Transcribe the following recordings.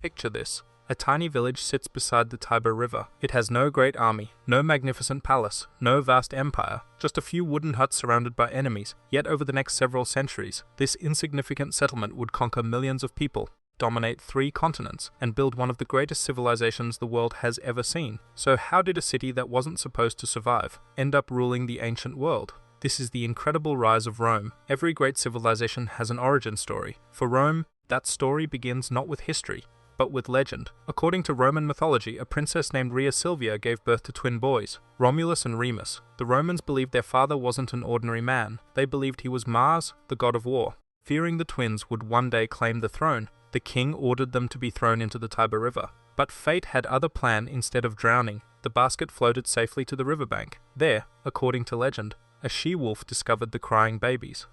Picture this. A tiny village sits beside the Tiber River. It has no great army, no magnificent palace, no vast empire, just a few wooden huts surrounded by enemies. Yet over the next several centuries, this insignificant settlement would conquer millions of people, dominate 3 continents, and build one of the greatest civilizations the world has ever seen. So how did a city that wasn't supposed to survive end up ruling the ancient world? This is the incredible rise of Rome. Every great civilization has an origin story. For Rome, that story begins not with history, but with legend. According to Roman mythology, a princess named Rhea Silvia gave birth to twin boys, Romulus and Remus. The Romans believed their father wasn't an ordinary man. They believed he was Mars, the god of war. Fearing the twins would one day claim the throne, the king ordered them to be thrown into the Tiber River. But fate had other plan. Instead of drowning, the basket floated safely to the riverbank. There, according to legend, a she-wolf discovered the crying babies.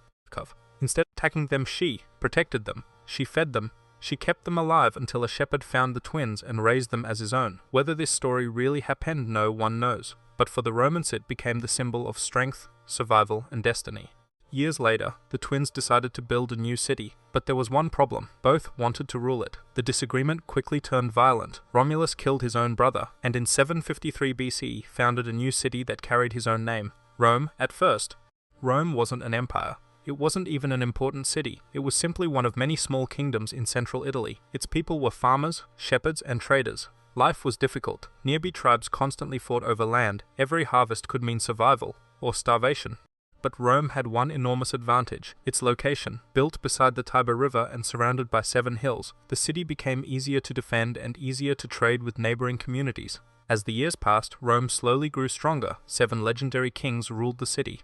Instead of attacking them, she protected them. She fed them. She kept them alive until a shepherd found the twins and raised them as his own. Whether this story really happened, no one knows. But for the Romans it became the symbol of strength, survival, and destiny. Years later, the twins decided to build a new city, but there was one problem. Both wanted to rule it. The disagreement quickly turned violent. Romulus killed his own brother, and in 753 BC founded a new city that carried his own name, Rome. At first, Rome wasn't an empire. It wasn't even an important city. It was simply one of many small kingdoms in central Italy. Its people were farmers, shepherds, and traders. Life was difficult. Nearby tribes constantly fought over land. Every harvest could mean survival or starvation. But Rome had one enormous advantage: its location. Built beside the Tiber River and surrounded by 7 hills, the city became easier to defend and easier to trade with neighboring communities. As the years passed, Rome slowly grew stronger. 7 legendary kings ruled the city.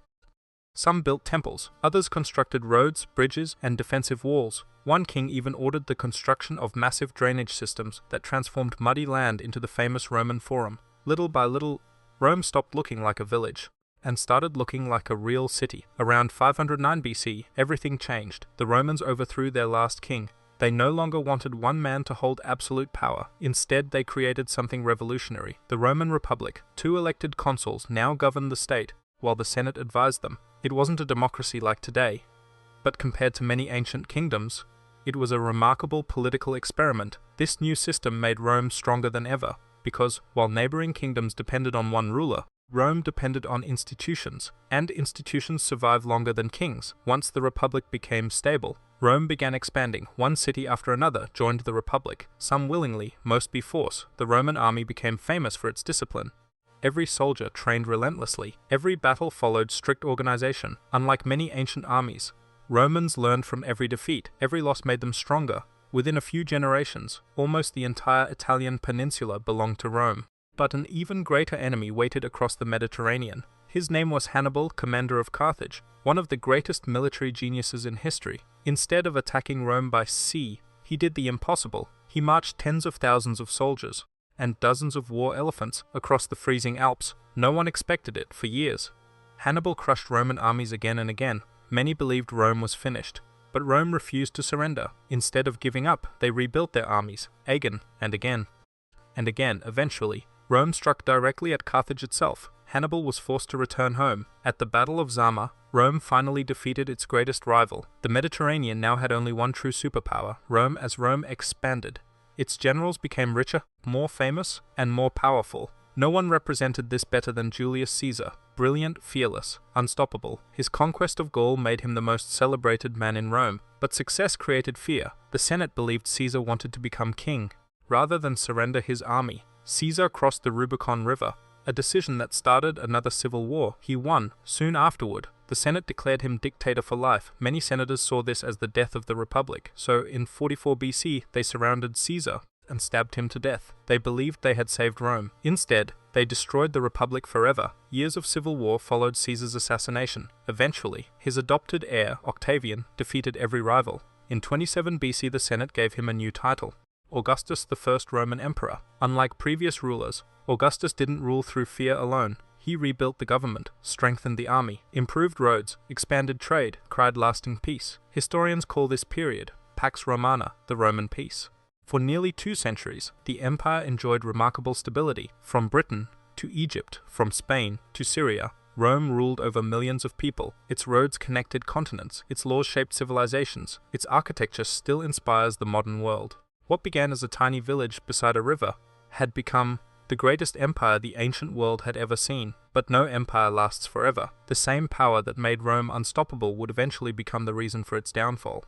Some built temples, others constructed roads, bridges, and defensive walls. One king even ordered the construction of massive drainage systems that transformed muddy land into the famous Roman Forum. Little by little, Rome stopped looking like a village and started looking like a real city. Around 509 BC, everything changed. The Romans overthrew their last king. They no longer wanted one man to hold absolute power. Instead, they created something revolutionary: the Roman Republic. 2 elected consuls now governed the state, while the Senate advised them. It wasn't a democracy like today, but compared to many ancient kingdoms, it was a remarkable political experiment. This new system made Rome stronger than ever, because while neighboring kingdoms depended on one ruler, Rome depended on institutions, and institutions survive longer than kings. Once the Republic became stable, Rome began expanding. One city after another joined the Republic, some willingly, most by force. The Roman army became famous for its discipline. Every soldier trained relentlessly. Every battle followed strict organization. Unlike many ancient armies, Romans learned from every defeat. Every loss made them stronger. Within a few generations, almost the entire Italian Peninsula belonged to Rome. But an even greater enemy waited across the Mediterranean. His name was Hannibal, commander of Carthage, one of the greatest military geniuses in history. Instead of attacking Rome by sea, he did the impossible. He marched tens of thousands of soldiers and dozens of war elephants across the freezing Alps. No one expected it for years. Hannibal crushed Roman armies again and again. Many believed Rome was finished, but Rome refused to surrender. Instead of giving up, they rebuilt their armies, again and again. And again, eventually, Rome struck directly at Carthage itself. Hannibal was forced to return home. At the Battle of Zama, Rome finally defeated its greatest rival. The Mediterranean now had only one true superpower, Rome. As Rome expanded, its generals became richer, more famous, and more powerful. No one represented this better than Julius Caesar. Brilliant, fearless, unstoppable. His conquest of Gaul made him the most celebrated man in Rome. But success created fear. The Senate believed Caesar wanted to become king, rather than surrender his army. Caesar crossed the Rubicon River, a decision that started another civil war. He won. Soon afterward, the Senate declared him dictator for life. Many senators saw this as the death of the Republic, so in 44 BC they surrounded Caesar and stabbed him to death. They believed they had saved Rome. Instead, they destroyed the Republic forever. Years of civil war followed Caesar's assassination. Eventually, his adopted heir, Octavian, defeated every rival. In 27 BC the Senate gave him a new title, Augustus, the first Roman emperor. Unlike previous rulers, Augustus didn't rule through fear alone. He rebuilt the government, strengthened the army, improved roads, expanded trade, cried lasting peace. Historians call this period Pax Romana, the Roman peace. For nearly 2 centuries, the empire enjoyed remarkable stability. From Britain to Egypt, from Spain to Syria, Rome ruled over millions of people. Its roads connected continents, its laws shaped civilizations, its architecture still inspires the modern world. What began as a tiny village beside a river had become the greatest empire the ancient world had ever seen. But no empire lasts forever. The same power that made Rome unstoppable would eventually become the reason for its downfall.